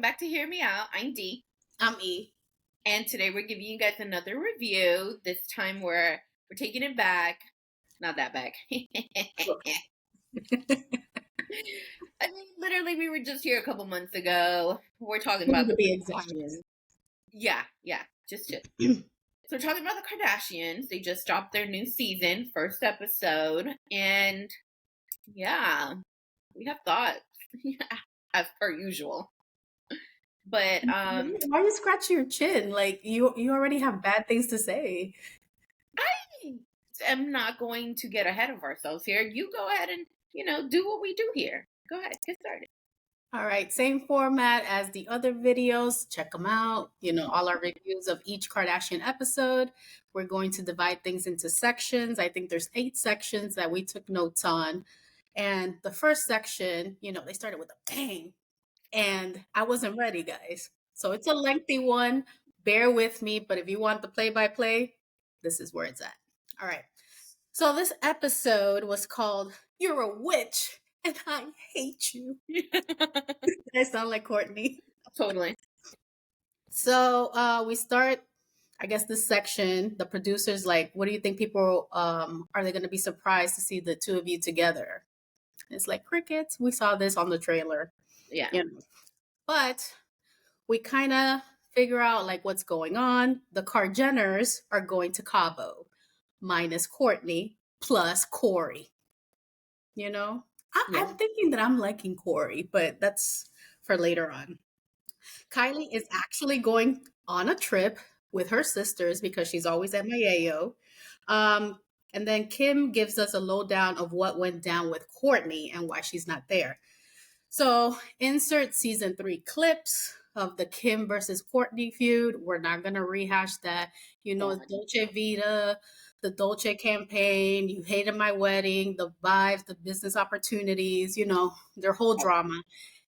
back to Hear Me Out. I'm Dee. I'm E. And today we're giving you guys another review. This time we're taking it back. Not that back. I mean, literally, we were just here a couple months ago. We're talking about To the be exact. Kardashians. Yeah, just so we're talking about the Kardashians. They just dropped their new season, first episode, and yeah, we have thoughts as per usual. But Why are you scratching your chin? Like you already have bad things to say. I am not going to get ahead of ourselves here. You go ahead and, do what we do here. Go ahead, get started. All right, same format as the other videos. Check them out. All our reviews of each Kardashian episode. We're going to divide things into sections. I think there's 8 sections that we took notes on. And the first section, they started with a bang. And I wasn't ready, guys. So it's a lengthy one. Bear with me. But if you want the play-by-play, this is where it's at. All right. So this episode was called You're a Witch and I Hate You. I sound like Courtney. Totally. So we start, I guess, this section. The producer's like, what do you think people, are they going to be surprised to see the two of you together? It's like crickets. We saw this on the trailer. Yeah. But we kind of figure out like what's going on. The Kardashians are going to Cabo, minus Courtney, plus Corey. I'm thinking that I'm liking Corey, but that's for later on. Kylie is actually going on a trip with her sisters because she's always at Miami. And then Kim gives us a lowdown of what went down with Courtney and why she's not there. So insert season 3 clips of the Kim versus Courtney feud. We're not going to rehash that. It's Dolce Vita, the Dolce campaign, you hated my wedding, the vibes, the business opportunities, their whole drama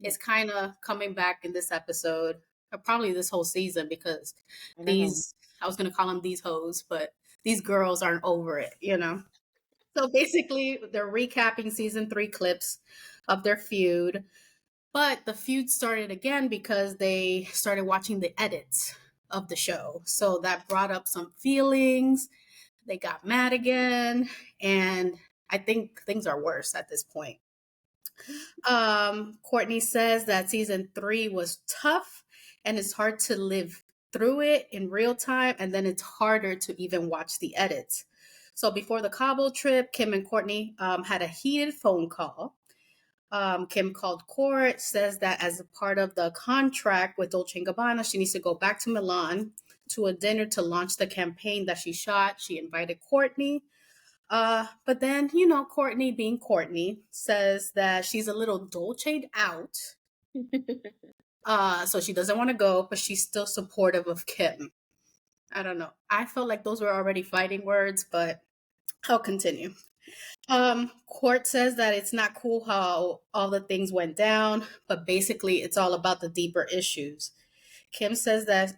is kind of coming back in this episode, or probably this whole season, because I was going to call them these hoes, but these girls aren't over it, So basically, they're recapping season 3 clips of their feud. But the feud started again because they started watching the edits of the show. So that brought up some feelings. They got mad again. And I think things are worse at this point. Courtney says that season 3 was tough and it's hard to live through it in real time. And then it's harder to even watch the edits. So before the Cabo trip, Kim and Courtney had a heated phone call. Kim called Kourt, says that as a part of the contract with Dolce & Gabbana, she needs to go back to Milan to a dinner to launch the campaign that she shot. She invited Courtney. But then, Courtney being Courtney says that she's a little Dolce'd out. So she doesn't want to go, but she's still supportive of Kim. I don't know. I felt like those were already fighting words, but I'll continue. Kourt says that it's not cool how all the things went down, but basically it's all about the deeper issues. Kim says that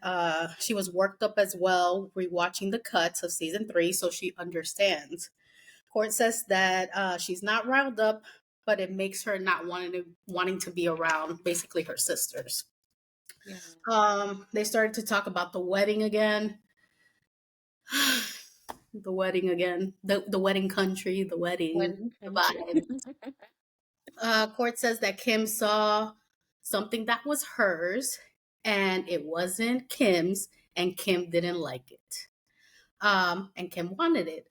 she was worked up as well, rewatching the cuts of season 3, so she understands. Kourt says that she's not riled up, but it makes her not wanting to be around basically her sisters. Yeah. They started to talk about the wedding again. The wedding again, the wedding country, the wedding vibe. Kourt says that Kim saw something that was hers and it wasn't Kim's, and Kim didn't like it. And Kim wanted it.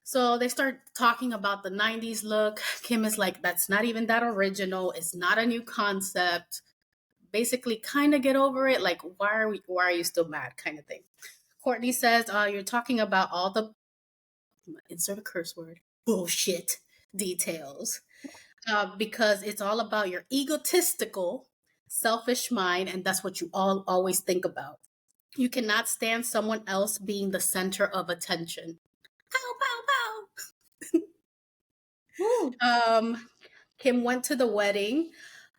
So they start talking about the 90s look. Kim is like, that's not even that original. It's not a new concept. Basically, kind of get over it. Like, why are you still mad? Kind of thing. Courtney says, you're talking about all the, insert a curse word, bullshit details. Because it's all about your egotistical, selfish mind, and that's what you all always think about. You cannot stand someone else being the center of attention. Pow, pow, pow. Kim went to the wedding,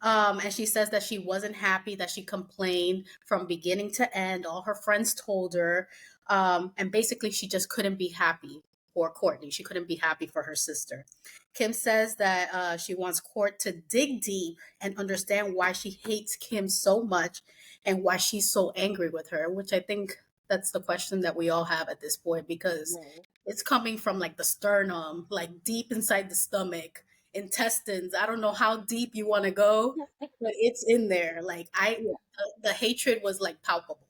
and she says that she wasn't happy, that she complained from beginning to end. All her friends told her, and basically she just couldn't be happy. for Courtney. She couldn't be happy for her sister. Kim says that she wants Kourt to dig deep and understand why she hates Kim so much and why she's so angry with her, which I think that's the question that we all have at this point because Right. it's coming from like the sternum, like deep inside the stomach, intestines. I don't know how deep you want to go, but it's in there. Like Yeah. the hatred was like palpable.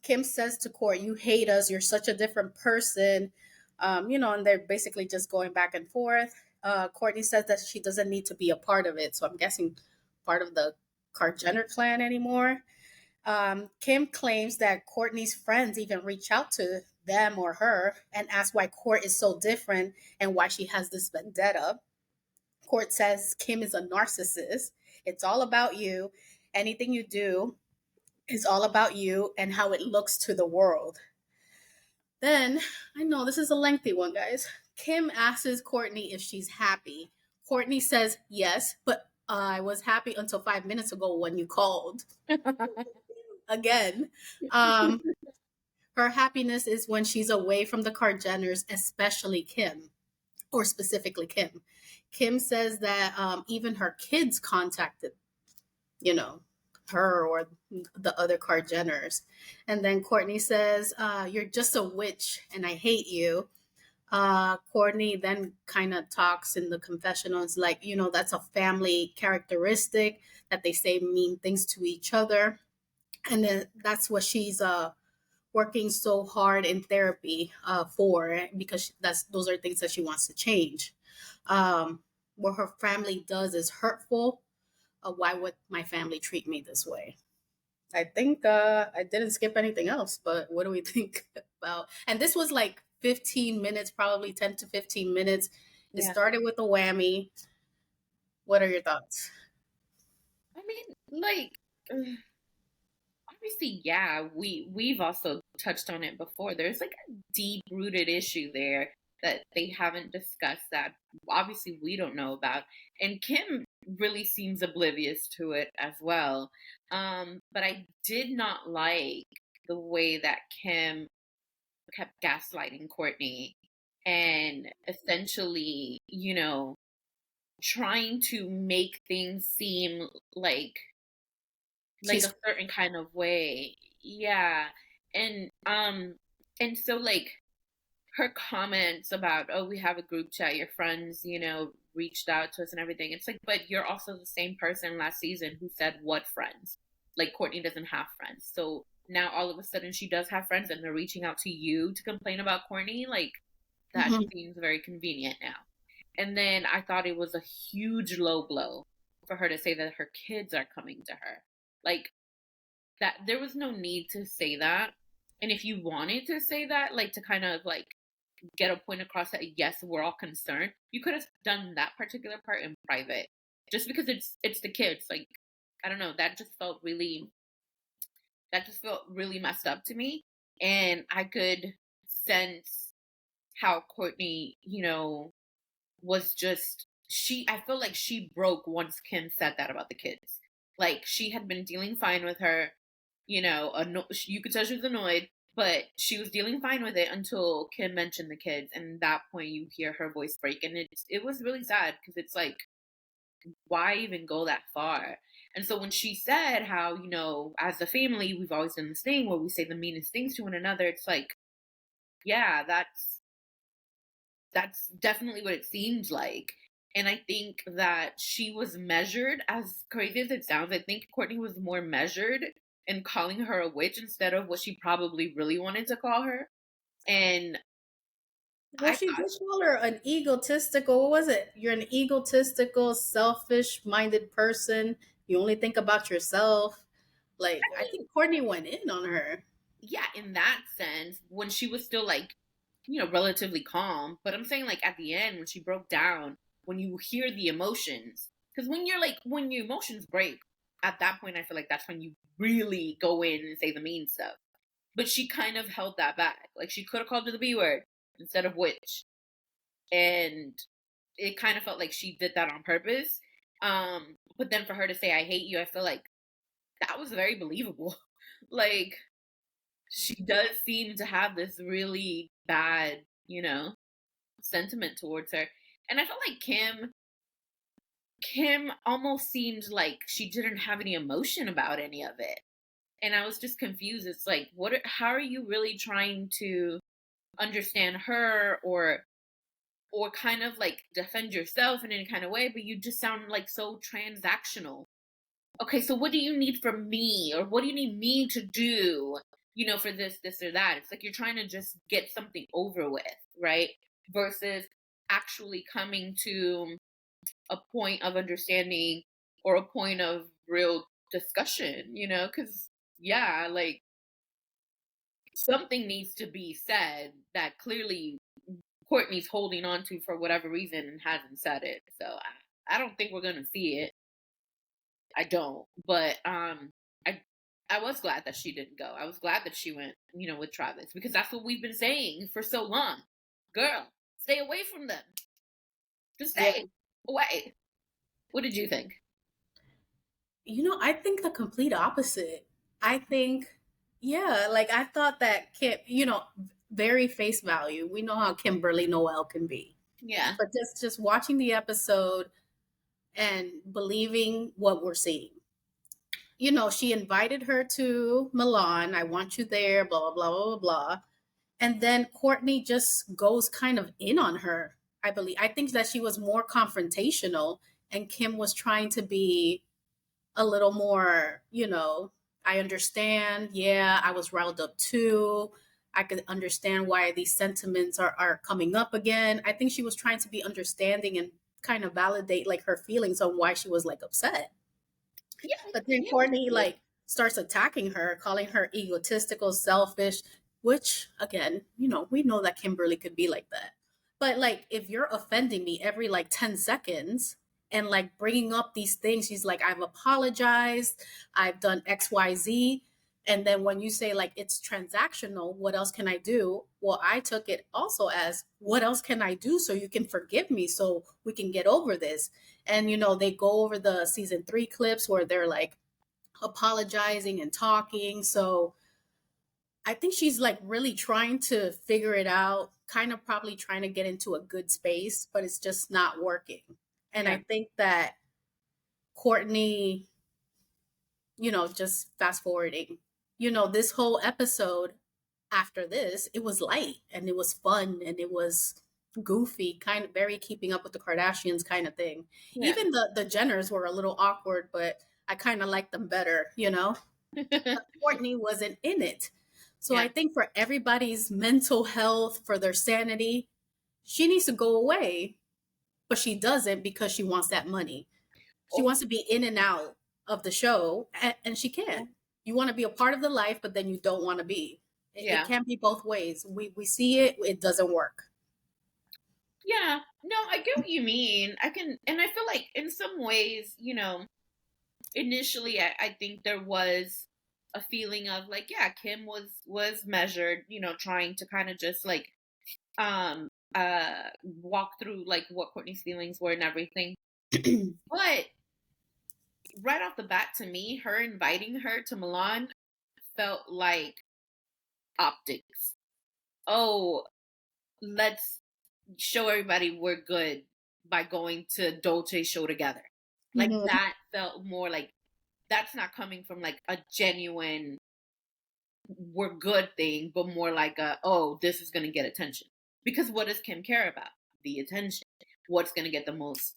Kim says to Kourt, "You hate us. You're such a different person." And they're basically just going back and forth. Courtney says that she doesn't need to be a part of it. So I'm guessing part of the Jenner clan anymore. Kim claims that Courtney's friends even reach out to them or her and ask why Kourt is so different and why she has this vendetta. Kourt says Kim is a narcissist. It's all about you. Anything you do is all about you and how it looks to the world. Then, I know this is a lengthy one, guys. Kim asks Courtney if she's happy. Courtney says yes, but I was happy until 5 minutes ago when you called. Again. Um, Her happiness is when she's away from the Jenners, especially Kim, or specifically Kim. Kim says that even her kids contacted, you know, her or the other Jenners. And then Courtney says, "You're just a witch and I hate you." Courtney then kind of talks in the confessionals like, that's a family characteristic that they say mean things to each other. And then that's what she's working so hard in therapy for because those are things that she wants to change. What her family does is hurtful. Why would my family treat me this way? I think I didn't skip anything else, but what do we think about? And this was like 15 minutes, probably 10 to 15 minutes. It Yeah. started with a whammy. What are your thoughts? I mean, like, obviously, yeah, we've also touched on it before. There's like a deep rooted issue there that they haven't discussed that obviously we don't know about. And Kim really seems oblivious to it as well. But I did not like the way that Kim kept gaslighting Courtney and essentially, trying to make things seem like She's a certain kind of way. Yeah. And so like her comments about, oh, we have a group chat, your friends, reached out to us and everything. It's like, but you're also the same person last season who said what friends? Like Courtney doesn't have friends. So now all of a sudden she does have friends and they're reaching out to you to complain about Courtney. Like that Mhm. seems very convenient now. And then I thought it was a huge low blow for her to say that her kids are coming to her. Like that there was no need to say that. And if you wanted to say that, like to kind of like get a point across that yes, we're all concerned, you could have done that particular part in private. Just because it's the kids. Like, I don't know, that just felt really messed up to me. And I could sense how Courtney, was just I feel like she broke once Kim said that about the kids. Like she had been dealing fine with her, you could tell she was annoyed, but she was dealing fine with it until Kim mentioned the kids, and at that point you hear her voice break, and it was really sad because it's like, why even go that far? And so when she said how, as a family we've always done this thing where we say the meanest things to one another, it's like, yeah, that's definitely what it seemed like. And I think that she was measured, as crazy as it sounds. I think Courtney was more measured in calling her a witch instead of what she probably really wanted to call her. And Well, I she did thought, call her an egotistical. What was it? You're an egotistical, selfish-minded person. You only think about yourself. Like, I think Courtney went in on her. yeah, in that sense, when she was still like, relatively calm. But I'm saying like at the end, when she broke down, when you hear the emotions, because when your emotions break, at that point, I feel like that's when you really go in and say the mean stuff. But she kind of held that back. Like she could have called her the B word instead of witch. And it kind of felt like she did that on purpose. But then for her to say I hate you, I feel like that was very believable. Like she does seem to have this really bad, sentiment towards her. And I felt like Kim almost seemed like she didn't have any emotion about any of it. And I was just confused. It's like, how are you really trying to understand her, or kind of like defend yourself in any kind of way, but you just sound like so transactional. Okay, so what do you need from me, or what do you need me to do, for this or that? It's like you're trying to just get something over with, right? Versus actually coming to a point of understanding, or a point of real discussion, because yeah, like, something needs to be said that clearly Courtney's holding on to for whatever reason and hasn't said it. So I don't think we're gonna see it. I don't. But I was glad that she didn't go. I was glad that she went, with Travis, because that's what we've been saying for so long. Girl, stay away from them. Just stay away. What did you think? I think the complete opposite. I think, yeah, like I thought that Kim, very face value. We know how Kimberly Noel can be. Yeah. But just watching the episode and believing what we're seeing. She invited her to Milan. I want you there, blah, blah, blah, blah, blah. And then Courtney just goes kind of in on her, I believe. I think that she was more confrontational, and Kim was trying to be a little more, I understand. Yeah, I was riled up too. I could understand why these sentiments are coming up again. I think she was trying to be understanding and kind of validate like her feelings on why she was like upset. Yeah. But then Courtney like starts attacking her, calling her egotistical, selfish, which again, we know that Kimberly could be like that. But like if you're offending me every like 10 seconds and like bringing up these things, she's like, I've apologized, I've done XYZ. And then when you say like it's transactional, what else can I do? Well, I took it also as what else can I do so you can forgive me so we can get over this. And they go over the season 3 clips where they're like apologizing and talking. So I think she's like really trying to figure it out, kind of probably trying to get into a good space, but it's just not working. And I think that Courtney, just fast forwarding, this whole episode after this, it was light and it was fun and it was goofy, kind of very keeping up with the Kardashians kind of thing. Yeah. Even the Jenners were a little awkward, but I kind of liked them better, But Courtney wasn't in it. So I think for everybody's mental health, for their sanity, she needs to go away. But she doesn't because she wants that money. She wants to be in and out of the show, and she can't. You want to be a part of the life, but then you don't want to be. It can't be both ways. We see it, it doesn't work. Yeah, no, I get what you mean. And I feel like in some ways, initially I think there was a feeling of like, yeah, Kim was measured, trying to kind of just like um walk through like what Courtney's feelings were and everything. But right off the bat, to me, her inviting her to Milan felt like optics. Oh, let's show everybody we're good by going to Dolce show together. Like that felt more like that's not coming from like a genuine we're good thing, but more like this is going to get attention. Because what does Kim care about? The attention. What's going to get the most,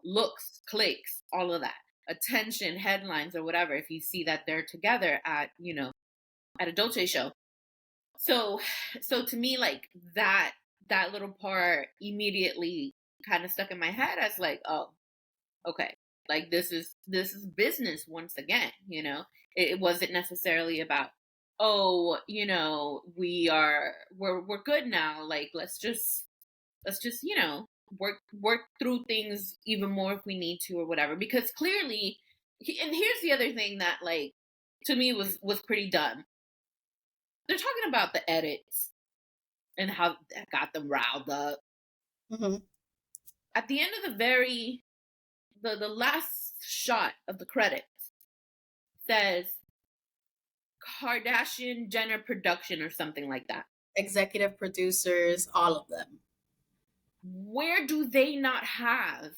looks, clicks, all of that. Attention, headlines, or whatever, if you see that they're together at, at a Dolce show. So to me, like that little part immediately kind of stuck in my head as like, oh, okay, like this is business once again. It wasn't necessarily about, oh, we're good now, like let's just work through things even more if we need to or whatever, because clearly, and here's the other thing that like to me was pretty dumb. They're talking about the edits and how that got them riled up. At the end of the last shot of the credits says Kardashian Jenner production or something like that. Executive producers, all of them. Where do they not have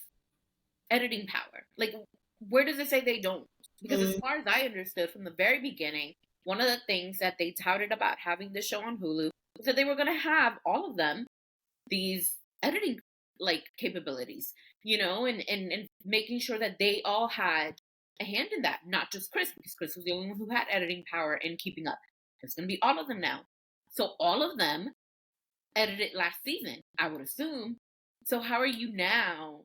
editing power? Like, where does it say they don't? Because as far as I understood from the very beginning, one of the things that they touted about having the show on Hulu was that they were going to have all of them these editing like capabilities, and making sure that they all had a hand in that, not just Chris, because Chris was the only one who had editing power and keeping up. It's going to be all of them now. So all of them edited last season, I would assume. So how are you now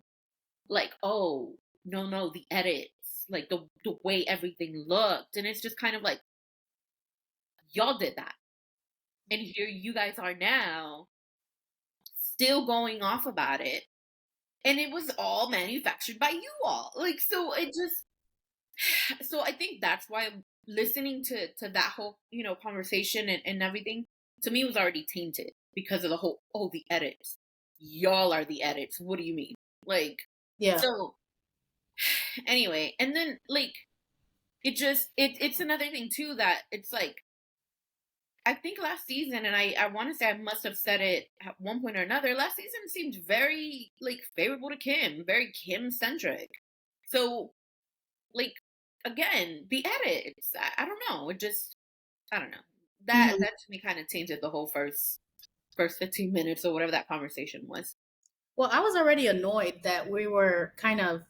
like, oh, no, the edits, like the way everything looked. And it's just kind of like, y'all did that. And here you guys are now still going off about it. And it was all manufactured by you all. Like, so I think that's why listening to that whole, conversation and everything, to me, was already tainted because of the whole, oh, the edits. Y'all are the edits. What do you mean? Like, yeah. So anyway, and then like it's another thing too that it's like I think last season, and I want to say I must have said it at one point or another, last season seemed very like favorable to Kim, very Kim centric. So like again, the edits, I don't know, I don't know. That to me kind of tainted the whole first 15 minutes or whatever that conversation was. Well, I was already annoyed that we were kind of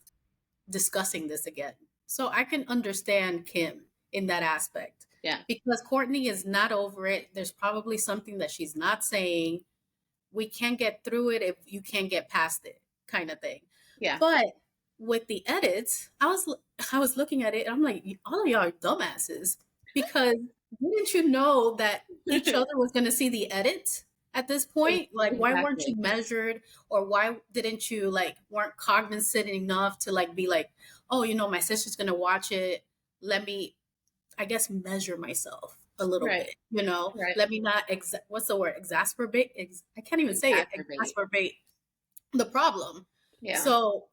discussing this again. So I can understand Kim in that aspect. Yeah. Because Courtney is not over it. There's probably something that she's not saying. We can't get through it if you can't get past it, kind of thing. Yeah. But with the edits, I was looking at it and I'm like, all of y'all are dumbasses. Because didn't you know that each other was going to see the edits at this point? Like, why weren't you measured, or why didn't you weren't cognizant enough to be like, oh, my sister's going to watch it. Let me, I guess, measure myself a little bit, Right. Let me not, what's the word? Exacerbate? I can't even say it. Exacerbate the problem. Yeah. So,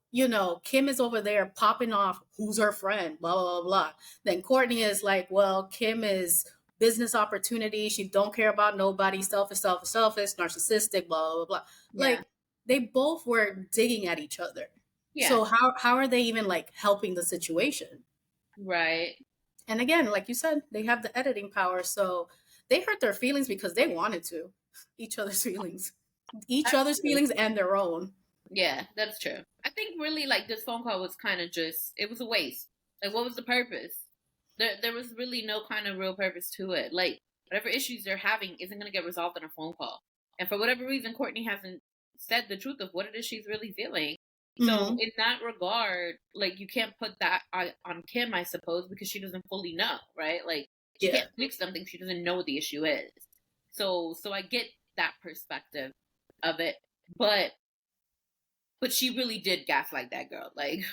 Kim is over there popping off, who's her friend, blah, blah, blah. Then Courtney is like, well, Kim is business opportunity. She don't care about nobody, selfish, narcissistic, blah, blah, blah. Yeah. Like, they both were digging at each other. Yeah. So how are they even helping the situation? Right. And again, like you said, they have the editing power. So they hurt their feelings because they wanted to. Each other's feelings and their own. Yeah, that's true. I think really this phone call was kind of it was a waste. Like, what was the purpose? There was really no kind of real purpose to it. Like, whatever issues they're having isn't going to get resolved in a phone call. And for whatever reason, Courtney hasn't said the truth of what it is she's really feeling. So in that regard, you can't put that on Kim, I suppose, because she doesn't fully know, right? Like, she can't fix something she doesn't know what the issue is. So I get that perspective of it, but she really did gaslight that girl. Like,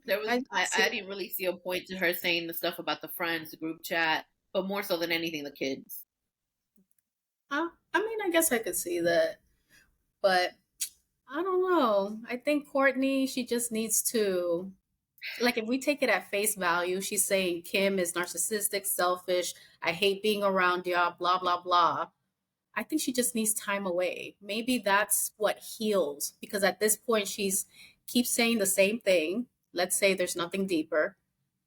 there was I didn't really see a point to her saying the stuff about the friends, the group chat, but more so than anything, the kids. I mean, I guess I could see that, but I don't know. I think Courtney, she just needs to, if we take it at face value, she's saying Kim is narcissistic, selfish, I hate being around y'all, blah, blah, blah. I think she just needs time away. Maybe that's what heals, because at this point she's keeps saying the same thing. Let's say there's nothing deeper.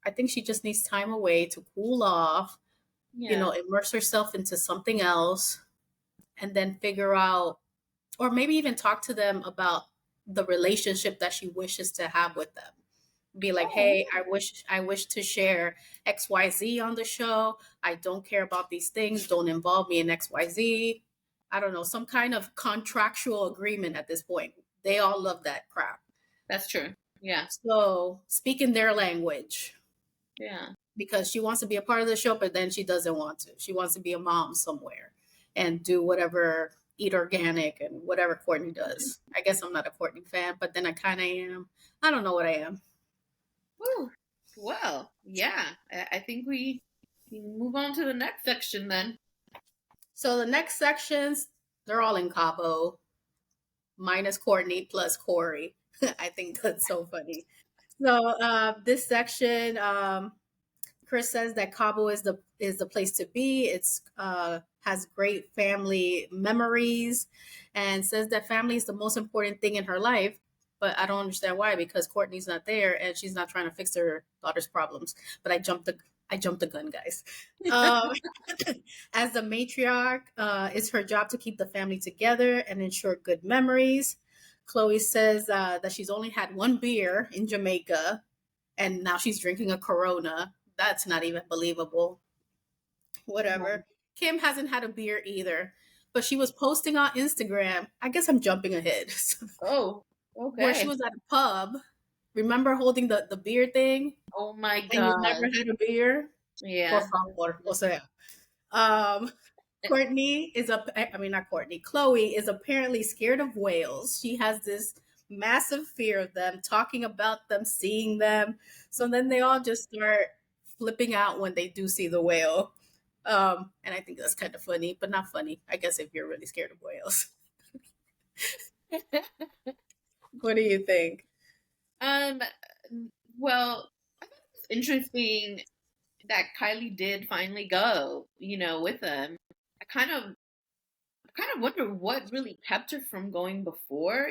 I think she just needs time away to cool off, immerse herself into something else, and then figure out, or maybe even talk to them about the relationship that she wishes to have with them. Be like, hey, I wish to share XYZ on the show. I don't care about these things. Don't involve me in XYZ. I don't know, some kind of contractual agreement at this point. They all love that crap. That's true. Yeah. So speak in their language. Yeah. Because she wants to be a part of the show, but then she doesn't want to. She wants to be a mom somewhere and do whatever, eat organic and whatever Courtney does. I guess I'm not a Courtney fan, but then I kind of am. I don't know what I am. Woo. Well, yeah. I think we move on to the next section then. So the next sections, they're all in Cabo, minus Courtney plus Corey. I think that's so funny. So this section, Chris says that Cabo is the place to be. It's has great family memories, and says that family is the most important thing in her life. But I don't understand why, because Courtney's not there and she's not trying to fix her daughter's problems. But I jumped the gun, guys. Um, as the matriarch, it's her job to keep the family together and ensure good memories. Chloe says that she's only had one beer in Jamaica, and now she's drinking a Corona. That's not even believable. Whatever. Kim hasn't had a beer either, but she was posting on Instagram. I guess I'm jumping ahead. Oh, Where she okay. was at a pub. Remember holding the beer thing? Oh my And you've never God. had a beer? Por Yeah. favor. O sea. Um, not Courtney. Chloe is apparently scared of whales. She has this massive fear of them, talking about them, seeing them. So then they all just start flipping out when they do see the whale. And I think that's kind of funny, but not funny, I guess, if you're really scared of whales. What do you think? Um, well, I thought it was interesting that Kylie did finally go, with them. I kind of wonder what really kept her from going before.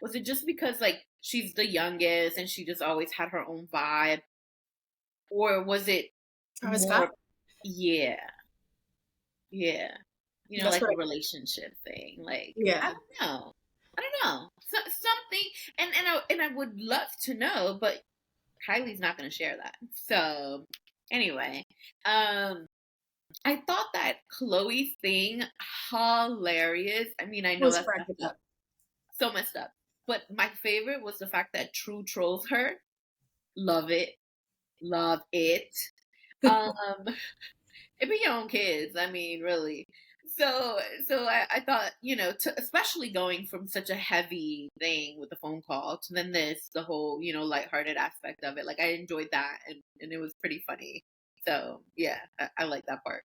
Was it just because like she's the youngest and she just always had her own vibe? Or was it Travis more, Scott? yeah, yeah, That's like what a I, relationship thing? Like, I yeah. don't know. I don't know. Something, and I would love to know, but Kylie's not going to share that. So, anyway, um, I thought that Chloe thing hilarious. I mean, I know Was that's cracking messed up, up. so messed up. But my favorite was the fact that True trolls her. Love it, love it. Um, it be your own kids. I mean, really. So I thought, especially going from such a heavy thing with the phone call to then the whole, lighthearted aspect of it. Like I enjoyed that, and it was pretty funny. So yeah, I like that part.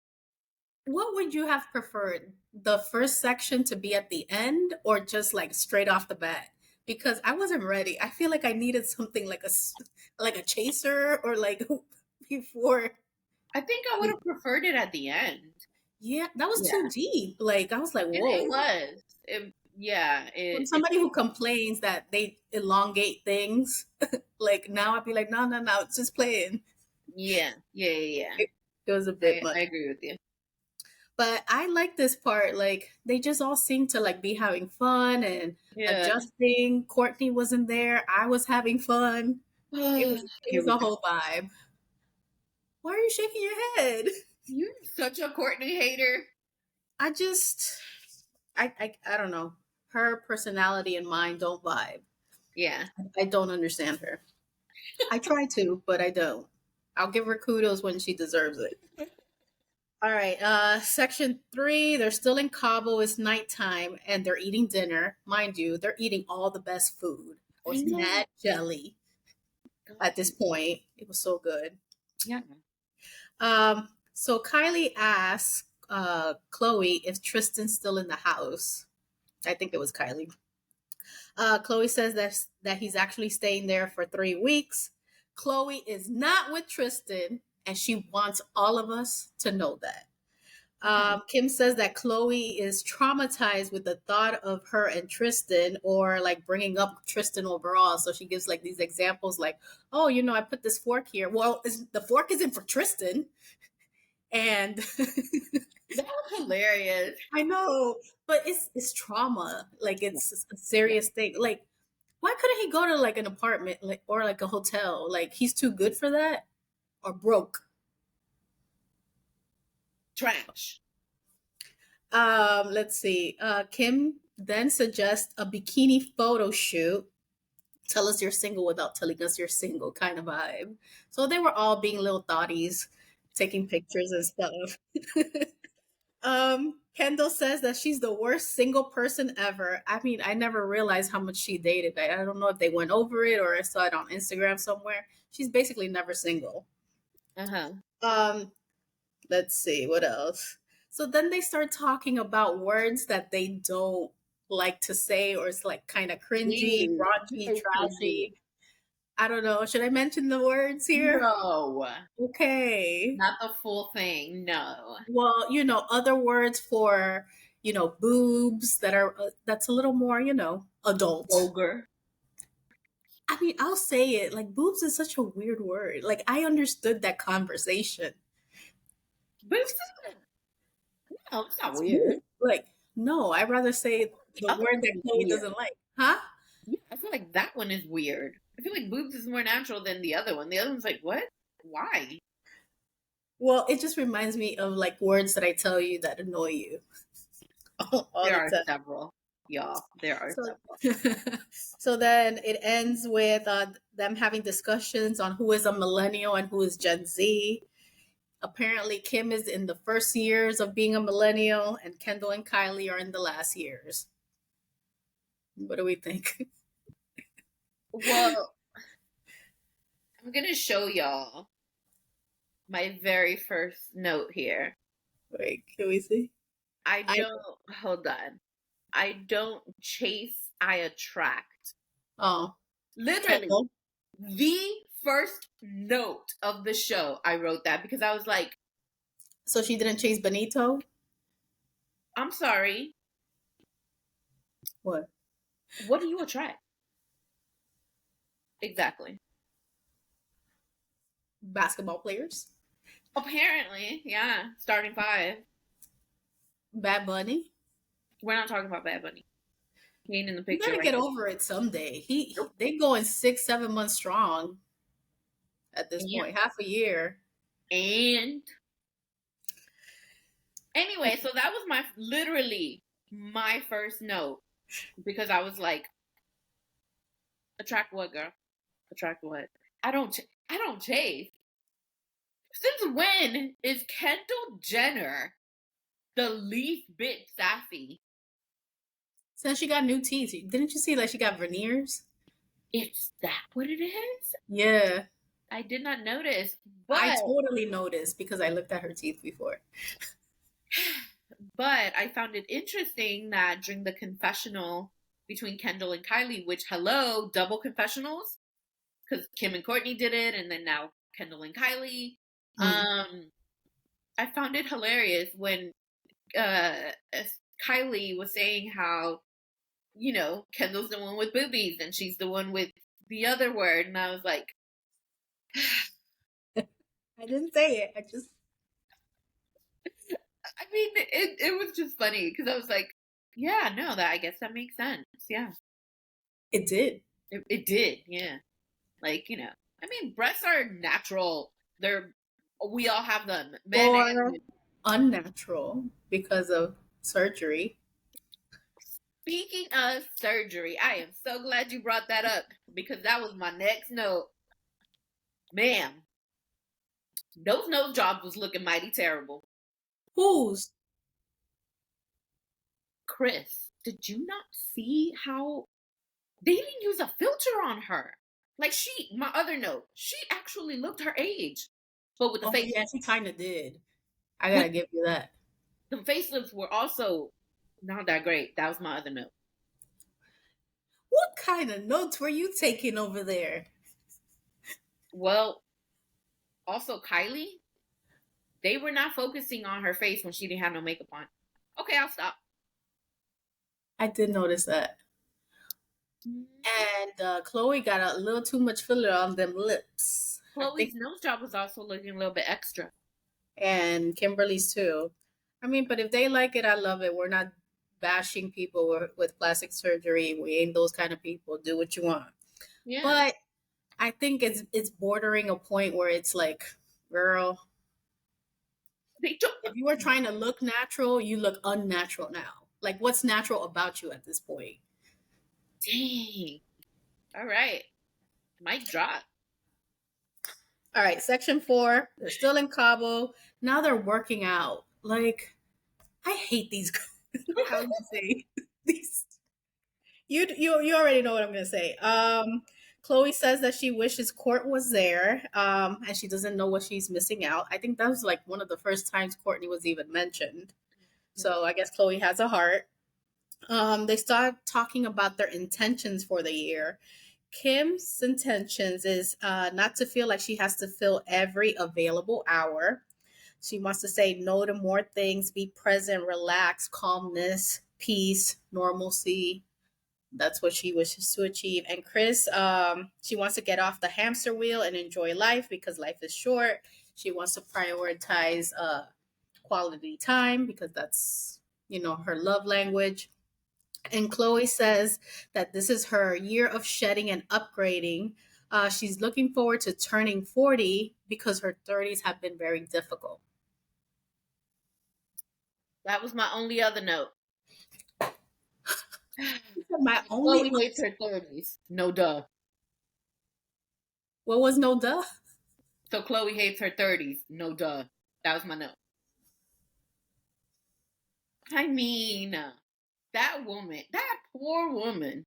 What would you have preferred? The first section to be at the end or just like straight off the bat? Because I wasn't ready. I feel like I needed something like like a chaser or like before. I think I would have preferred it at the end. Yeah, that was too Yeah, deep. Like I was like, it whoa. was. Yeah, From it somebody who complains that they elongate things, like now I'd be like, no, no, no, it's just playing. yeah, yeah, yeah, yeah. It was a bit I much. agree with you. But I like this part. Like they just all seem to like be having fun and Yeah. adjusting. Courtney wasn't there. I was having fun. It Here was we a go. whole vibe. Why are you shaking your head? You're such a Courtney hater. I just I don't know. Her personality and mine don't vibe. Yeah. I don't understand her. I try to, but I don't. I'll give her kudos when she deserves it. All right, section 3. They're still in Cabo. It's nighttime, and they're eating dinner. Mind you, they're eating all the best food. I I was know. mad jelly at this point. It was so good. Yeah. So Kylie asks Chloe if Tristan's still in the house. I think it was Kylie. Chloe says that he's actually staying there for 3 weeks. Chloe is not with Tristan, and she wants all of us to know that. Kim says that Chloe is traumatized with the thought of her and Tristan, or like bringing up Tristan overall. So she gives like these examples, like, "Oh, I put this fork here. Well, the fork isn't for Tristan." And That was hilarious. I know, but it's trauma. Like Yeah. it's a Yeah. serious thing. Like, why couldn't he go to like an apartment, like or like a hotel? Like he's too good for that, or broke. Trash. Let's see. Kim then suggests a bikini photo shoot. Tell us you're single without telling us you're single, kind of vibe. So they were all being little thotties, taking pictures and stuff. Kendall says that she's the worst single person ever. I mean, I never realized how much she dated. I don't know if they went over it or I saw it on Instagram somewhere. She's basically never single. Uh-huh. Um, let's see what else. So then they start talking about words that they don't like to say, or it's like kind of cringy, Really, raunchy, very cringy. trashy. I don't know. Should I mention the words here? No, Okay. not the full thing. No. Well, other words for, boobs that's a little more, adult. Vulgar. I mean, I'll say it. Like, boobs is such a weird word. Like, I understood that conversation. Boobs? No, it's not It's weird. weird. Like, no, I'd rather say The the other word one that is Chloe weird. doesn't like. Huh? Yeah, I feel like that one is weird. I feel like boobs is more natural than the other one. The other one's like, what? Why? Well, it just reminds me of like words that I tell you that annoy you all There the are time. several, y'all. There are So, several. so then it ends with them having discussions on who is a millennial and who is Gen Z. Apparently, Kim is in the first years of being a millennial, and Kendall and Kylie are in the last years. What do we think? Well, I'm gonna show y'all my very first note here. Wait, can we see? Hold on. I don't chase, I attract. Oh, Literally, Kendall. the first note of the show, I wrote that because I was like, So she didn't chase Benito? I'm sorry, What? what do you attract? Exactly. Basketball players? Apparently, yeah, starting five. Bad Bunny? We're not talking about Bad Bunny. He ain't in the You picture gotta right get now. over it someday. Nope. They going 6-7 months strong at this Yeah. point, half a year. And anyway, so that was literally my first note because I was like, attract what, girl? Attract what? I don't chase. Since when is Kendall Jenner the least bit sassy? Since she got new teeth, didn't you see like she got veneers? Is that what it is? Yeah, I did not notice, I but totally noticed because I looked at her teeth before. I found it interesting that during the confessional between Kendall and Kylie, which hello, double confessionals, because Kim and Courtney did it, and then now Kendall and Kylie. Mm. I found it hilarious when uh, Kylie was saying how Kendall's the one with boobies and she's the one with the other word, and I was like, I didn't say it. I mean, it was just funny because I was like, yeah, no, I guess that makes sense. Yeah, It did. it did. Yeah, like I mean, breasts are natural. We all have them, men and Or women. unnatural because of surgery. Speaking of surgery, I am so glad you brought that up because that was my next note. Ma'am, those nose jobs was looking mighty terrible. Whose? Chris, did you not see how they didn't use a filter on her? Like my other note, she actually looked her age, but with the Oh face, yeah, she kind of did. I gotta with give you that. the facelifts were also not that great. That was my other note. What kind of notes were you taking over there? Well, also Kylie, they were not focusing on her face when she didn't have no makeup on. Okay, I'll stop. I did notice that. And Chloe got a little too much filler on them lips. Chloe's nose job was also looking a little bit extra. And Kimberly's too. I mean, but if they like it, I love it. We're not bashing people with plastic surgery. We ain't those kind of people. Do what you want. Yeah. But I think it's bordering a point where it's like, girl, if you were trying to look natural, you look unnatural now. Like, what's natural about you at this point? Dang. All right. Mic drop. All right, section 4. They're still in Cabo. Now they're working out. Like, I hate these. How do you say these? You already know what I'm gonna say. Chloe says that she wishes Kourt was there, and she doesn't know what she's missing out. I think that was like one of the first times Courtney was even mentioned. So I guess Chloe has a heart. They start talking about their intentions for the year, Kim's intentions is not to feel like she has to fill every available hour. She wants to say no to more things, be present, relax, calmness, peace, normalcy. That's what she wishes to achieve. And Chris, she wants to get off the hamster wheel and enjoy life because life is short. She wants to prioritize quality time because that's, her love language. And Chloe says that this is her year of shedding and upgrading. She's looking forward to turning 40 because her 30s have been very difficult. That was my only other note. My only Chloe hates her 30s. No duh. What was no duh? So Chloe hates her 30s. No duh. That was my note. I mean, that woman, that poor woman,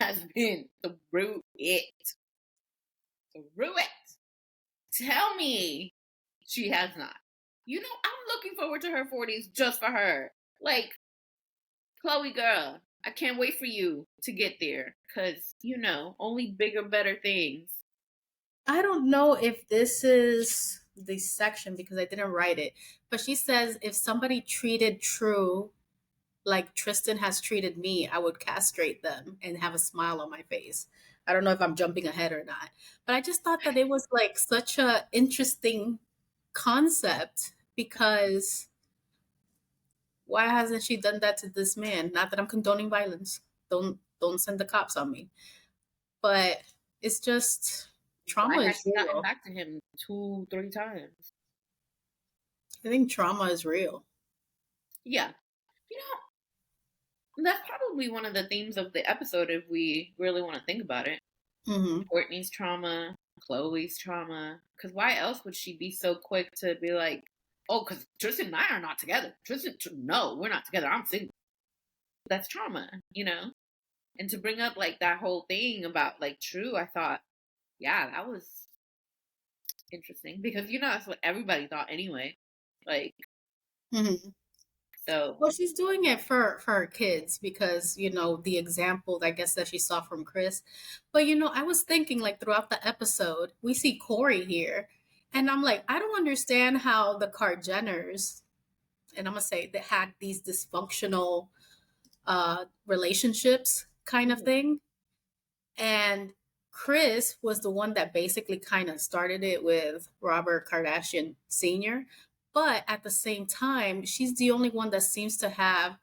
has been through it. Through it. Tell me she has not. I'm looking forward to her 40s just for her. Like, Chloe girl, I can't wait for you to get there. Because, only bigger, better things. I don't know if this is the section because I didn't write it, but she says if somebody treated True like Tristan has treated me, I would castrate them and have a smile on my face. I don't know if I'm jumping ahead or not, but I just thought that it was like such a interesting concept because why hasn't she done that to this man? Not that I'm condoning violence. Don't send the cops on me. But it's just trauma Why has is she gotten real. back to him 2-3 times? I think trauma is real. Yeah. That's probably one of the themes of the episode if we really want to think about it. Mm-hmm. Courtney's trauma, Chloe's trauma. Because why else would she be so quick to be like, oh, because Tristan and I are not together. No, we're not together. I'm single. That's trauma, And to bring up like that whole thing about like True, I thought, yeah, that was interesting because that's what everybody thought anyway. Like, Mm-hmm. so. Well, she's doing it for her kids because the example I guess that she saw from Chris. But I was thinking like throughout the episode, we see Corey here, and I'm like, I don't understand how the Jenners, and I'm gonna say they had these dysfunctional relationships kind of thing, and Chris was the one that basically kind of started it with Robert Kardashian Sr. But at the same time, she's the only one that seems to have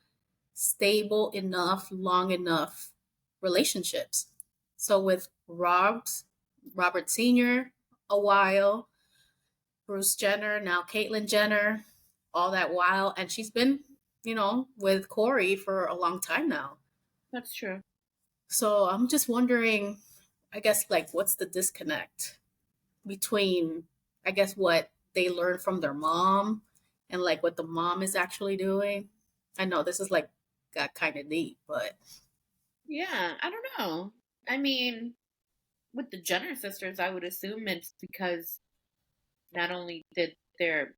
stable enough, long enough relationships. So with Robert Sr., a while, Bruce Jenner, now Caitlyn Jenner, all that while. And she's been, with Corey for a long time now. That's true. So I'm just wondering, I guess, like, what's the disconnect between, I guess, what they learned from their mom and like what the mom is actually doing? I know this is like got kind of deep, but Yeah, I don't know. I mean, with the Jenner sisters, I would assume it's because not only did their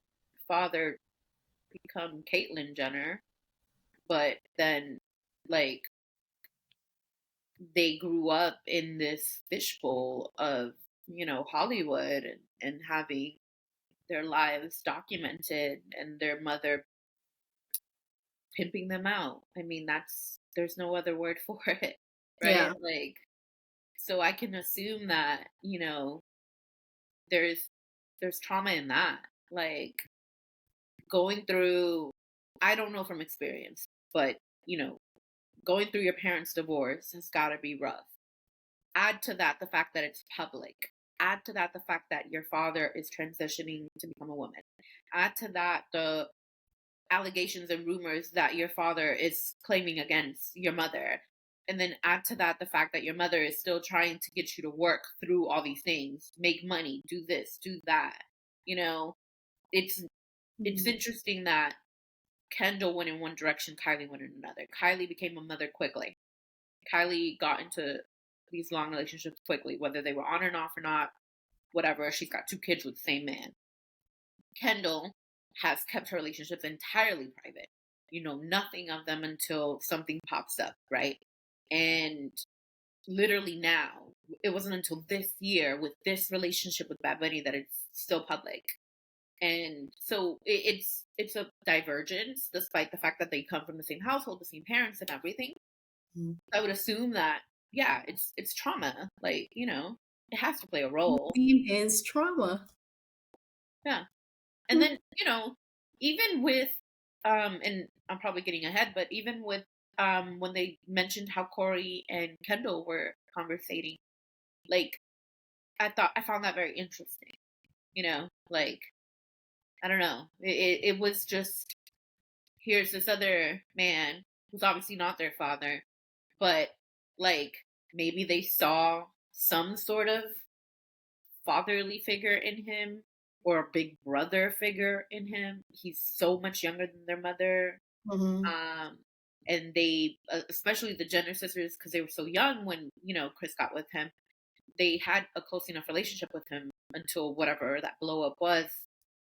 father become Caitlyn Jenner, but then, like, they grew up in this fishbowl of, Hollywood and having their lives documented and their mother pimping them out. I mean, there's no other word for it, right? yeah. Like, so I can assume that, there's trauma in that. Like, going through, I don't know from experience, but, going through your parents' divorce has got to be rough. Add to that the fact that it's public. Add to that the fact that your father is transitioning to become a woman. Add to that the allegations and rumors that your father is claiming against your mother. And then add to that the fact that your mother is still trying to get you to work through all these things, make money, do this, do that. It's interesting that Kendall went in one direction, Kylie went in another. Kylie became a mother quickly. Kylie got into these long relationships quickly, whether they were on and off or not, whatever. She's got 2 kids with the same man. Kendall has kept her relationships entirely private. Nothing of them until something pops up, right? And literally now, it wasn't until this year with this relationship with Bad Bunny that it's still public. And so it's a divergence, despite the fact that they come from the same household, the same parents, and everything. Mhm. I would assume that, yeah, it's trauma. Like, it has to play a role. Theme is trauma. Yeah. And then, even with and I'm probably getting ahead, but even with when they mentioned how Corey and Kendall were conversating, like I found that very interesting. Like, I don't know. It was just, here's this other man who's obviously not their father, but like maybe they saw some sort of fatherly figure in him or a big brother figure in him. He's so much younger than their mother. Mm-hmm. And they, especially the Jenner sisters, because they were so young when, Chris got with him, they had a close enough relationship with him until whatever that blow up was,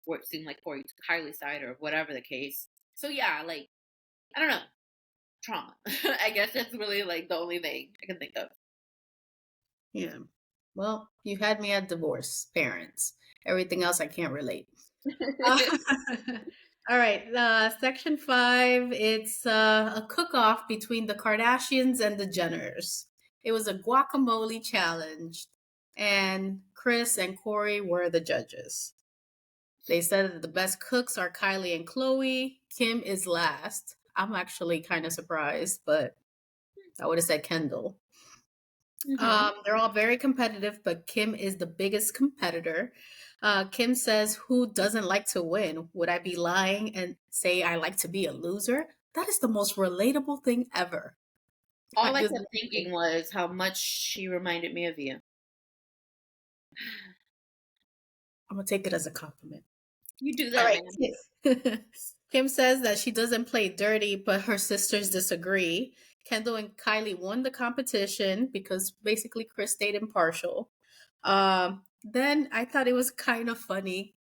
where it seemed like Corey took Kylie's side or whatever the case. So yeah, like, I don't know, trauma. I guess that's really like the only thing I can think of. Yeah. Well, you had me at divorce, parents. Everything else I can't relate. Uh, all right. Section 5. It's a cook-off between the Kardashians and the Jenners. It was a guacamole challenge, and Chris and Corey were the judges. They said that the best cooks are Kylie and Chloe. Kim is last. I'm actually kind of surprised, but I would have said Kendall. They're all very competitive, but Kim is the biggest competitor. Kim says, "Who doesn't like to win? Would I be lying and say I like to be a loser?" That is the most relatable thing ever. All I'm I just kept thinking was how much she reminded me of you. I'm gonna take it as a compliment. You do All that, right. man. Kim says that she doesn't play dirty, but her sisters disagree. Kendall and Kylie won the competition because basically Chris stayed impartial. Then I thought it was kind of funny.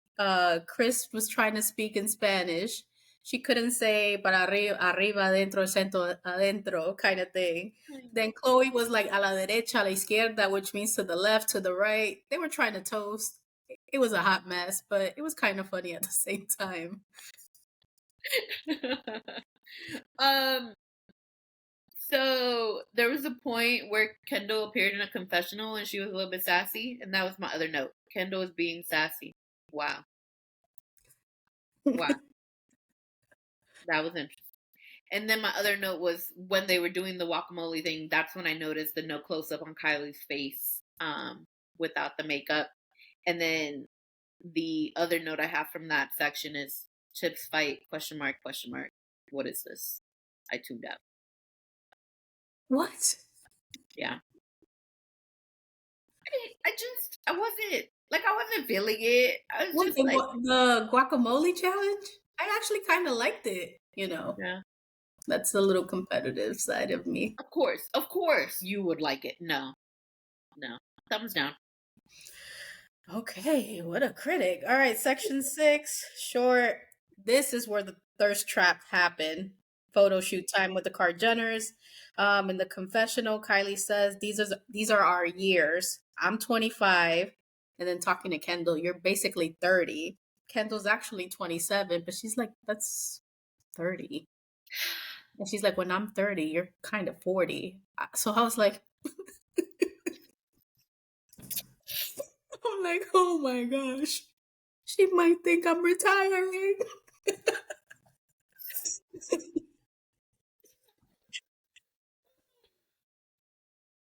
Chris was trying to speak in Spanish. She couldn't say para arriba, arriba, adentro, centro, adentro kind of thing. Then Chloe was like a la derecha, a la izquierda, which means to the left, to the right. They were trying to toast. It was a hot mess, but it was kind of funny at the same time. um so there was a point where Kendall appeared in a confessional and she was a little bit sassy, and that was my other note. Kendall was being sassy. Wow. Wow. That was interesting. And then my other note was when they were doing the guacamole thing, that's when I noticed the no close up on Kylie's face without the makeup. And then the other note I have from that section is Chips fight, question mark, question mark. What is this? I tuned out. What? Yeah. I wasn't feeling it. I was What just like, the guacamole challenge? I actually kind of liked it. yeah, That's the little competitive side of me. of course you would like it. No, thumbs down. Okay, what a critic. All right, section 6, short. This is where the thirst trap happened. Photo shoot time with the Jenners. In the confessional, Kylie says, these are our years. I'm 25. And then talking to Kendall, you're basically 30. Kendall's actually 27, but she's like, that's 30. And she's like, when I'm 30, you're kind of 40. So I was like, I'm like, oh my gosh. She might think I'm retiring.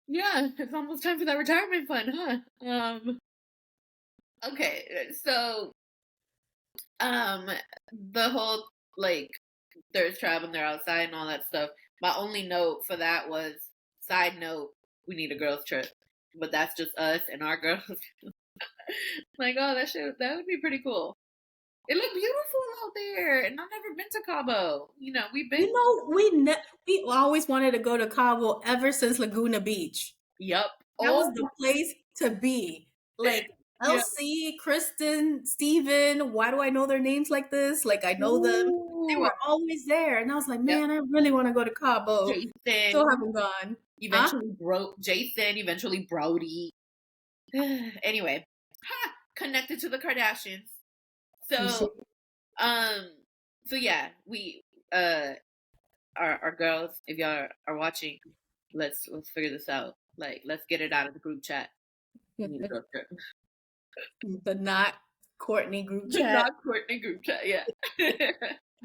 Yeah, it's almost time for that retirement fund, huh? Okay, so the whole like thirst trap and they're outside and all that stuff. My only note for that was, side note, we need a girls trip, but that's just us and our girls. Like, oh, that would be pretty cool. It looked beautiful out there, and I've never been to Cabo. We've been. We always wanted to go to Cabo ever since Laguna Beach. Yup. That was the place to be. Like Yep. Elsie, Kristen, Steven. Why do I know their names like this? Like I know them. They Ooh, were always there, and I was like, yep. man, I really want to go to Cabo. Still Jason, haven't gone. Huh? eventually Jason, eventually Brody. Anyway, connected to the Kardashians. You see? So, um, so yeah, we our girls, if y'all are watching, let's figure this out. Like, let's get it out of the group chat. We need a girl trip. The not Courtney group chat. Not Courtney group chat, yeah.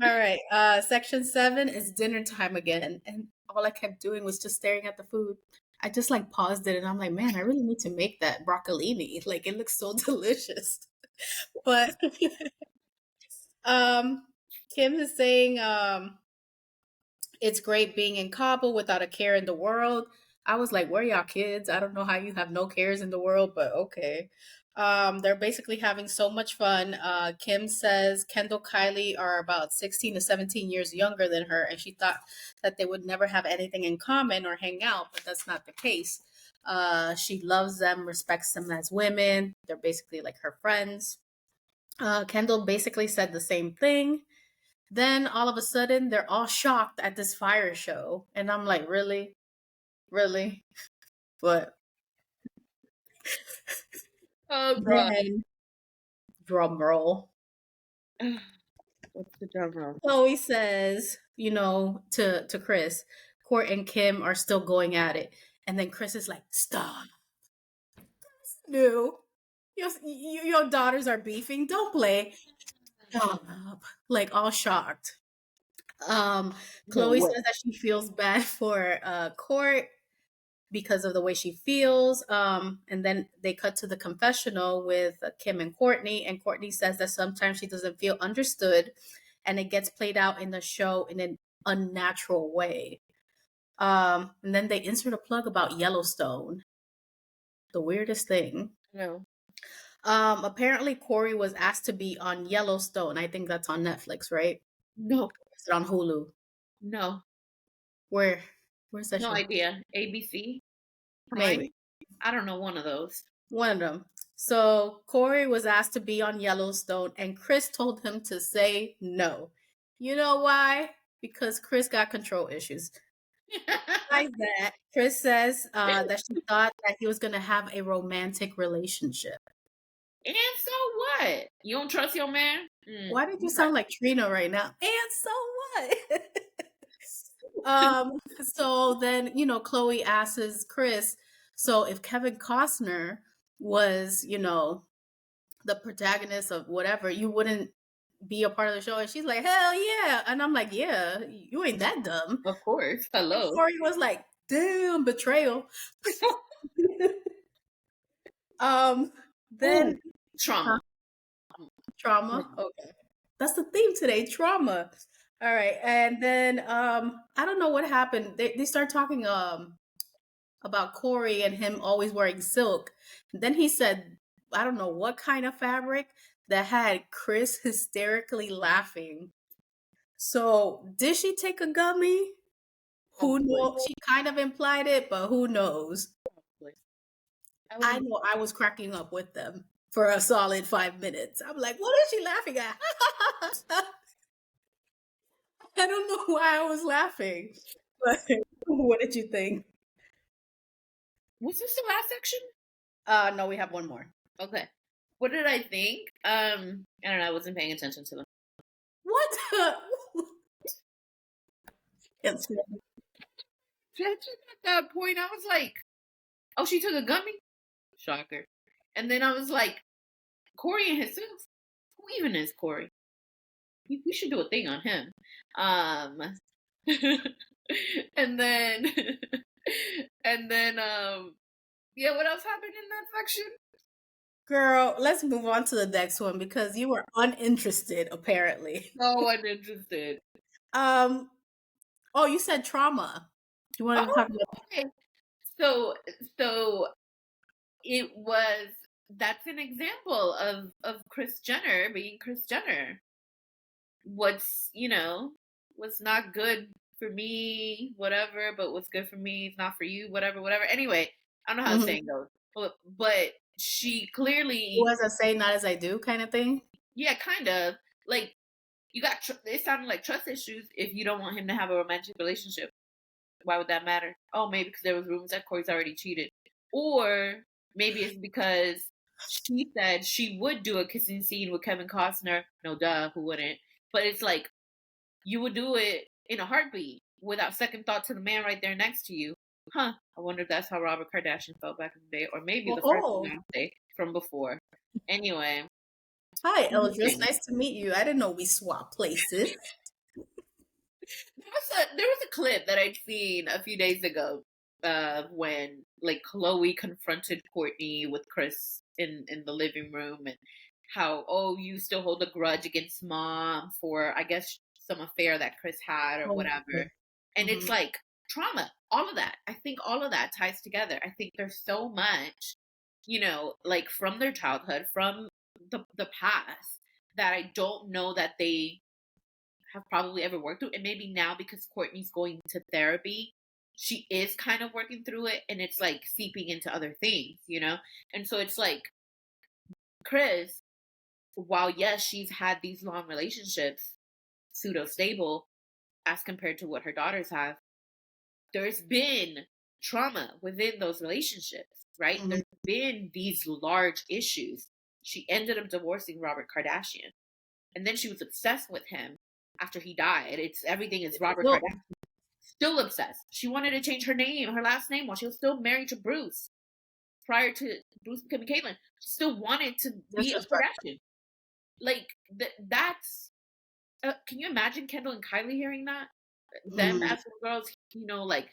All right. Section 7 is dinner time again, and all I kept doing was just staring at the food. I just like paused it, and I'm like, man, I really need to make that broccolini. Like, it looks so delicious. But um, Kim is saying it's great being in Cabo without a care in the world. I was like, where are y'all kids? I don't know how you have no cares in the world, but okay. They're basically having so much fun. Kim says Kendall Kylie are about 16 to 17 years younger than her, and she thought that they would never have anything in common or hang out, but that's not the case. She loves them, respects them as women. They're basically like her friends. Kendall basically said the same thing. Then all of a sudden, they're all shocked at this fire show. And I'm like, really? Really? But Oh god. then, drum roll. What's the drum roll? Chloe says, to Chris, Kourt and Kim are still going at it. And then Chris is like, stop. No. Your daughters are beefing. Don't play. Stop. Like, all shocked. No Chloe way. says that she feels bad for Kourt because of the way she feels. And then they cut to the confessional with Kim and Courtney. And Courtney says that sometimes she doesn't feel understood and it gets played out in the show in an unnatural way. And then they insert a plug about Yellowstone. The weirdest thing. No. Apparently Corey was asked to be on Yellowstone. I think that's on Netflix, right? No. Or is it on Hulu? No. Where's that No show? idea. ABC? Prime? Maybe. I don't know, one of those. One of them. So Corey was asked to be on Yellowstone, and Chris told him to say no. You know why? Because Chris got control issues. Besides that, Chris says that she thought that he was going to have a romantic relationship. And so what? You don't trust your man? Why did you sound like Trina right now? And so what? So then, Chloe asks Chris, so if Kevin Costner was, the protagonist of whatever, you wouldn't be a part of the show. And she's like, hell yeah. And I'm like, yeah, you ain't that dumb. Of course. Hello. Corey was like, damn, betrayal. Then Ooh, trauma. Trauma. Okay. That's the theme today, trauma. All right. And then I don't know what happened. They start talking about Corey and him always wearing silk. And then he said, I don't know what kind of fabric that had Chris hysterically laughing. So did she take a gummy? Who knows? She kind of implied it, but who knows? I know I was cracking up with them for a solid 5 minutes. I'm like, what is she laughing at? I don't know why I was laughing. But what did you think? Was this the last section? No, we have one more. Okay. What did I think? I don't know. I wasn't paying attention to them. What? At that point, I was like, oh, she took a gummy? Shocker. And then I was like, Corey and his sis? Who even is Corey? We should do a thing on him. And then, yeah, what else happened in that section? Girl, let's move on to the next one because you were uninterested, apparently. So uninterested. Oh, you said trauma. You wanted to talk about okay. So it was, that's an example of Kris Jenner being Kris Jenner. What's not good for me, whatever, but what's good for me is not for you, whatever. Anyway, I don't know how the saying goes. But she clearly was a say not as I do kind of thing. Yeah, kind of. Like, You got it sounded like trust issues if you don't want him to have a romantic relationship. Why would that matter? Oh, maybe because there was rumors that Corey's already cheated. Or maybe it's because she said she would do a kissing scene with Kevin Costner. No, duh, who wouldn't? But it's like, you would do it in a heartbeat without second thought to the man right there next to you. Huh. I wonder if that's how Robert Kardashian felt back in the day. Or maybe the first Oh, fiance from before. Anyway. hi, Eldris. Interesting. Nice to meet you. I didn't know we swap places. There was a clip that I'd seen a few days ago when like Chloe confronted Courtney with Chris in the living room, and how, oh, you still hold a grudge against mom for, I guess, some affair that Chris had or Oh, whatever. okay. And it's Mhm. like trauma, all of that. I think all of that ties together. I think there's so much, like from their childhood, from the past, that I don't know that they have probably ever worked through. And maybe now, because Courtney's going to therapy, she is kind of working through it, and it's like seeping into other things. And so it's like Chris, while yes, she's had these long relationships, pseudo stable as compared to what her daughters have, there's been trauma within those relationships, right? Mhm. There's been these large issues. She ended up divorcing Robert Kardashian, and then she was obsessed with him after he died. It's everything is Robert Still, Kardashian. Still obsessed. She wanted to change her last name, while she was still married to Bruce prior to Bruce becoming Caitlyn. She still wanted to be a disrespect. Kardashian. Like that's. Can you imagine Kendall and Kylie hearing that? Them Mhm. as little girls, like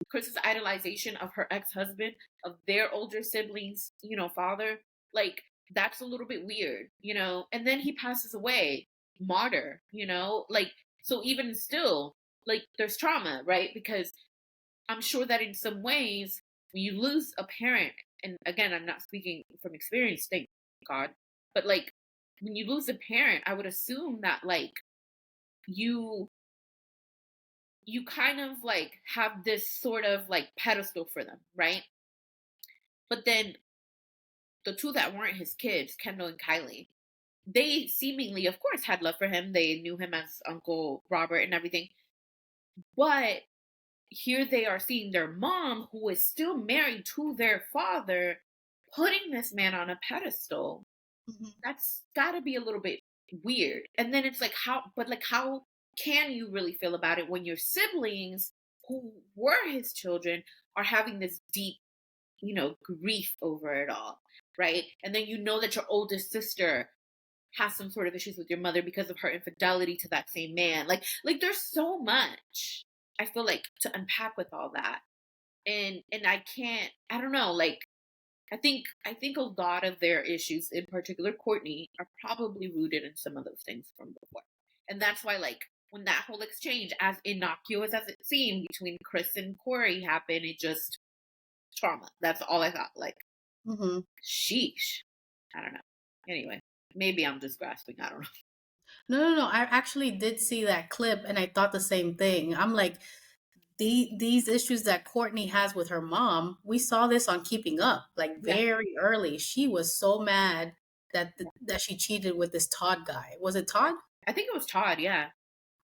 Chris's idolization of her ex-husband, of their older siblings, father. Like, that's a little bit weird. And then he passes away, martyr. Like, so even still, like, there's trauma, right? Because I'm sure that in some ways, when you lose a parent, and again, I'm not speaking from experience, thank God, but like, when you lose a parent, I would assume that like you you kind of like have this sort of like pedestal for them, right? But then the two that weren't his kids, Kendall and Kylie, they seemingly, of course, had love for him. They knew him as Uncle Robert and everything. But here they are seeing their mom, who is still married to their father, putting this man on a pedestal. Mhm. That's got to be a little bit weird. And then it's like, how can you really feel about it when your siblings, who were his children, are having this deep, grief over it all, right? And then that your oldest sister has some sort of issues with your mother because of her infidelity to that same man. Like there's so much, I feel like, to unpack with all that. And I don't know, like, I think a lot of their issues, in particular Courtney, are probably rooted in some of those things from before. And that's why, like, when that whole exchange, as innocuous as it seemed, between Chris and Corey happened, it just trauma. That's all I thought. Like, Mhm. sheesh. I don't know. Anyway, maybe I'm just grasping. I don't know. No, no, no. I actually did see that clip and I thought the same thing. I'm like, these issues that Courtney has with her mom, we saw this on Keeping Up, like Yeah. very early. She was so mad that she cheated with this Todd guy. Was it Todd? I think it was Todd. Yeah. Yeah.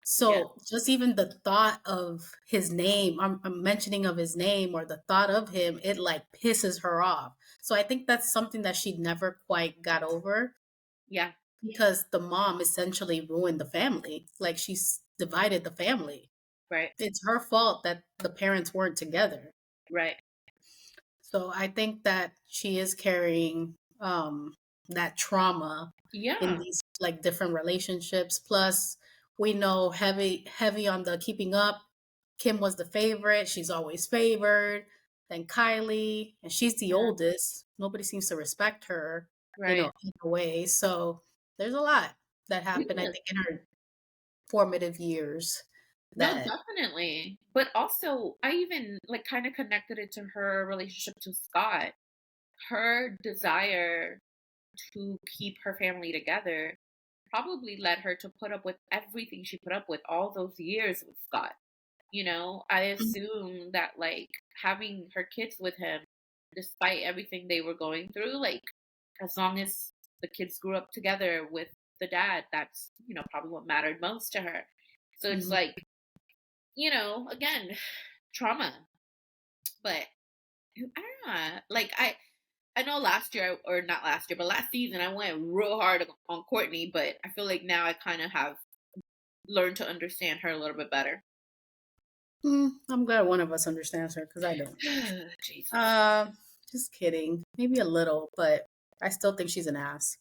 So just even the thought of his name, I'm mentioning of his name or the thought of him, it like pisses her off. So I think that's something that she never quite got over Yeah. because the mom essentially ruined the family. Like she's divided the family. Right. It's her fault that the parents weren't together. Right. So I think that she is carrying that trauma in Yeah. these like different relationships. Plus, we know heavy on the keeping up. Kim was the favorite. She's always favored. Then Kylie, and she's the Yeah. oldest. Nobody seems to respect her, Right. in a way. So there's a lot that happened, I Yeah. think, in her formative years No, that definitely. But also, I even like kind of connected it to her relationship to Scott. Her desire to keep her family together probably led her to put up with everything she put up with all those years with Scott. I assume that like having her kids with him, despite everything they were going through, like, as long as the kids grew up together with the dad, that's, probably what mattered most to her. So it's Mhm. like, again, trauma. But I don't know. Like I know last year, or not last year, but last season I went real hard on Courtney, but I feel like now I kind of have learned to understand her a little bit better. I'm glad one of us understands her because I don't. Jesus. Um, just kidding. Maybe a little, but I still think she's an ass.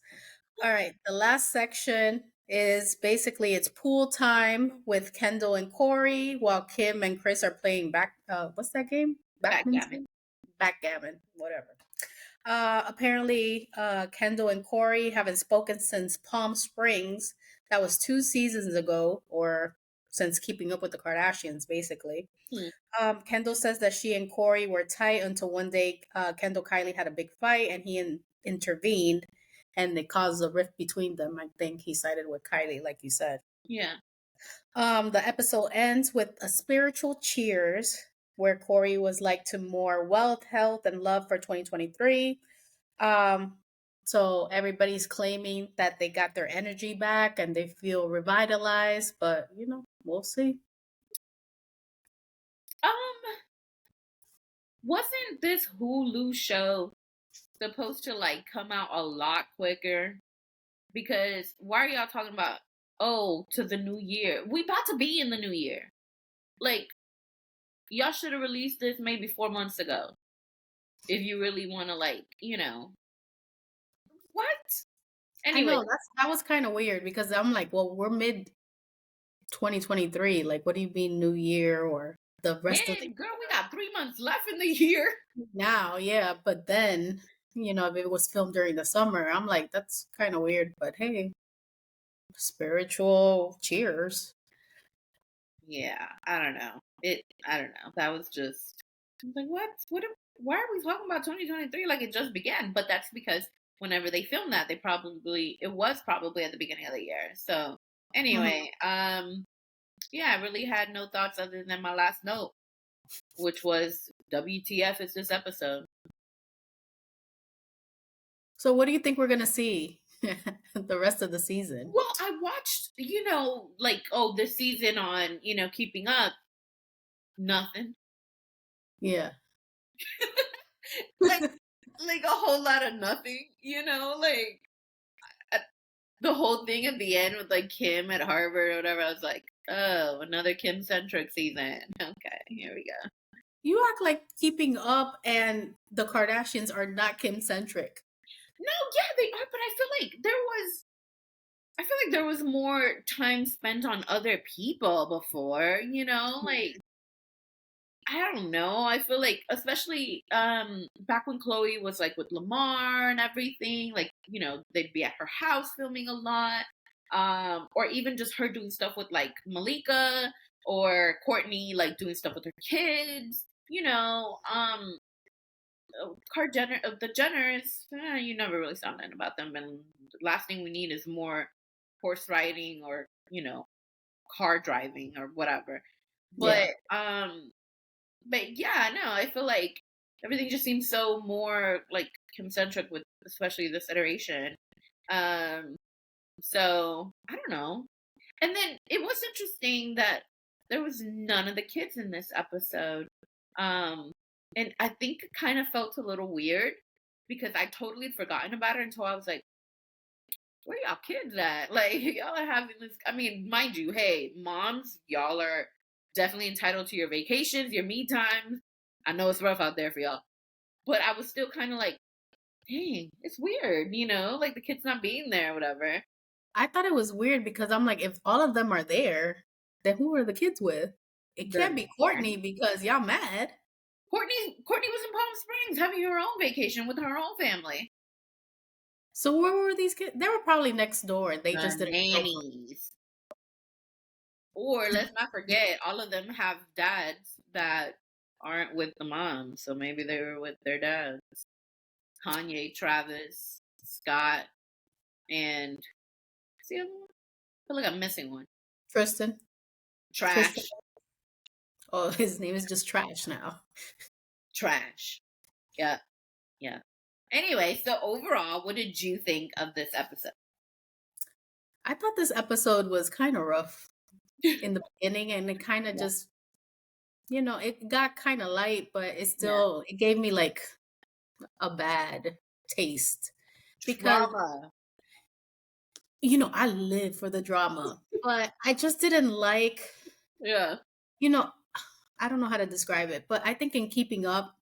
All right, the last section is basically it's pool time with Kendall and Corey while Kim and Chris are playing what's that game? Backgammon. Backminton? Backgammon, whatever. Apparently, Kendall and Corey haven't spoken since Palm Springs. That was 2 seasons ago, or since Keeping Up with the Kardashians, basically. Hmm. Kendall says that she and Corey were tight until one day Kendall Kylie had a big fight and he intervened and it caused a rift between them. I think he sided with Kylie, like you said. Yeah. The episode ends with a spiritual cheers where Corey was like to more wealth, health, and love for 2023. Um, so everybody's claiming that they got their energy back and they feel revitalized, but we'll see. Um, wasn't this Hulu show supposed to like come out a lot quicker? Because why are y'all talking about, to the new year? We about to be in the new year. Like, y'all should have released this maybe 4 months ago. If you really want to, like, what? I know Anyway, that was kind of weird because I'm like, well, we're mid 2023. Like, what do you mean New Year or the rest of the man, girl, we got 3 months left in the year. now? Yeah, but then if it was filmed during the summer, I'm like, that's kind of weird. But hey, spiritual cheers. Yeah, I don't know. I don't know. That was just, I was like, what? Why are we talking about 2023 like it just began? But that's because whenever they filmed that, it was probably at the beginning of the year. So Mhm. anyway, yeah, I really had no thoughts other than my last note, which was WTF is this episode. So, what do you think we're gonna see the rest of the season? Well, I watched, like, this season on, Keeping Up, nothing. Yeah. like like a whole lot of nothing, like uh, the whole thing at the end with like Kim at Harvard or whatever. I was like, oh, another Kim centric season. Okay, here we go. You act like Keeping Up and the Kardashians are not Kim centric. No, yeah, they are, but I feel like there was more time spent on other people before, like I don't know. I feel like especially back when Chloe was like with Lamar and everything, like, they'd be at her house filming a lot. Or even just her doing stuff with like Malika or Courtney like doing stuff with her kids, the Jenners, you never really saw nothing about them, and the last thing we need is more horse riding or, car driving or whatever. Yeah. But yeah, no, I feel like everything just seems so more like concentric with especially this iteration. Um, so I don't know. And then it was interesting that there was none of the kids in this episode. Um, and I think it kind of felt a little weird because I totally had forgotten about it until I was like, where y'all kids at? Like, y'all are having this. I mean, mind you, hey, moms, y'all are definitely entitled to your vacations, your me time. I know it's rough out there for y'all. But I was still kind of like, dang, it's weird, like the kids not being there or whatever. I thought it was weird because I'm like, if all of them are there, then who are the kids with? It They're can't be Courtney because y'all mad. Courtney was in Palm Springs having her own vacation with her own family. So where were these kids? They were probably next door and they The just didn't show up. nannies. Or let's not forget, all of them have dads that aren't with the mom. So maybe they were with their dads. Kanye, Travis, Scott, and see, I feel like I'm missing one. Tristan. Tristan. Trash. Oh, his name is just Trash now. Trash. Yeah. Yeah. Anyway, so overall, what did you think of this episode? I thought this episode was kind of rough in the beginning, and it kind of Yeah. just, it got kind of light, but Yeah. it gave me like a bad taste because, Drama. I live for the drama, but I just didn't like, Yeah. you know, I don't know how to describe it, but I think in Keeping Up,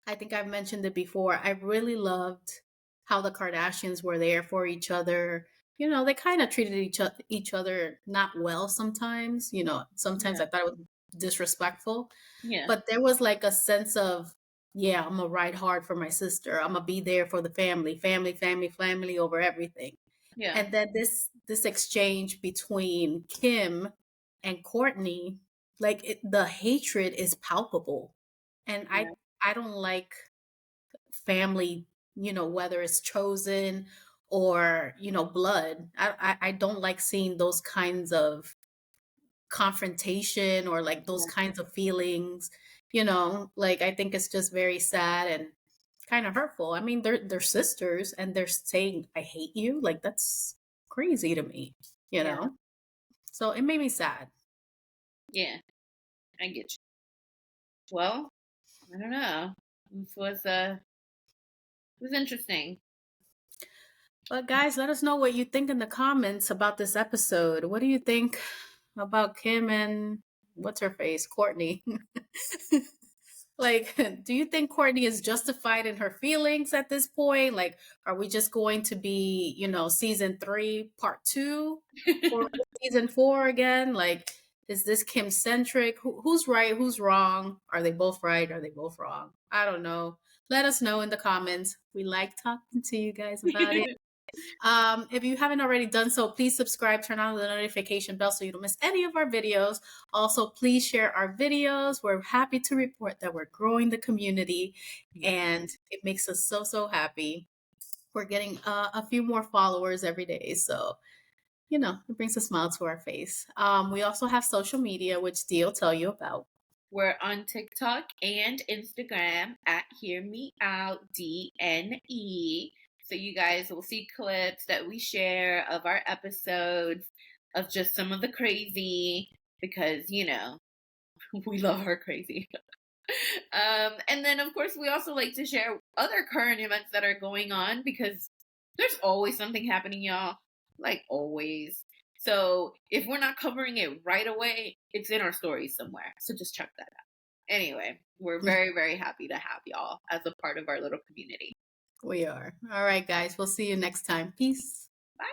I think I've mentioned it before. I really loved how the Kardashians were there for each other. They kind of treated each other not well sometimes. Sometimes Yeah. I thought it was disrespectful, Yeah. but there was like a sense of, yeah, I'm gonna ride hard for my sister. I'm gonna be there for the family, family, family, family over everything. Yeah. And then this exchange between Kim and Courtney, like the hatred is palpable, and I Yeah. I don't like family, whether it's chosen or blood. I don't like seeing those kinds of confrontation or like those Yeah. kinds of feelings. Like I think it's just very sad and kind of hurtful. I mean, they're sisters and they're saying I hate you. Like that's crazy to me, you Yeah. know? So it made me sad. Yeah. I get you. Well, I don't know. This was interesting. But guys, let us know what you think in the comments about this episode. What do you think about Kim and what's her face, Courtney? Like, do you think Courtney is justified in her feelings at this point? Like, are we just going to be, season 3, part 2 for season 4 again? Like, is this Kim centric? Who's right? Who's wrong? Are they both right? Are they both wrong? I don't know. Let us know in the comments. We like talking to you guys about it. If you haven't already done so, please subscribe, turn on the notification bell so you don't miss any of our videos. Also, please share our videos. We're happy to report that we're growing the community Yeah. and it makes us so, so happy. We're getting a few more followers every day. So, it brings a smile to our face. We also have social media, which Dee will tell you about. We're on TikTok and Instagram at Hear Me Out DNE. So you guys will see clips that we share of our episodes of just some of the crazy because, we love our crazy. And then, of course, we also like to share other current events that are going on because there's always something happening, y'all. Like always. So if we're not covering it right away, it's in our stories somewhere. So just check that out. Anyway, we're very, very happy to have y'all as a part of our little community. We are. All right, guys. We'll see you next time. Peace. Bye.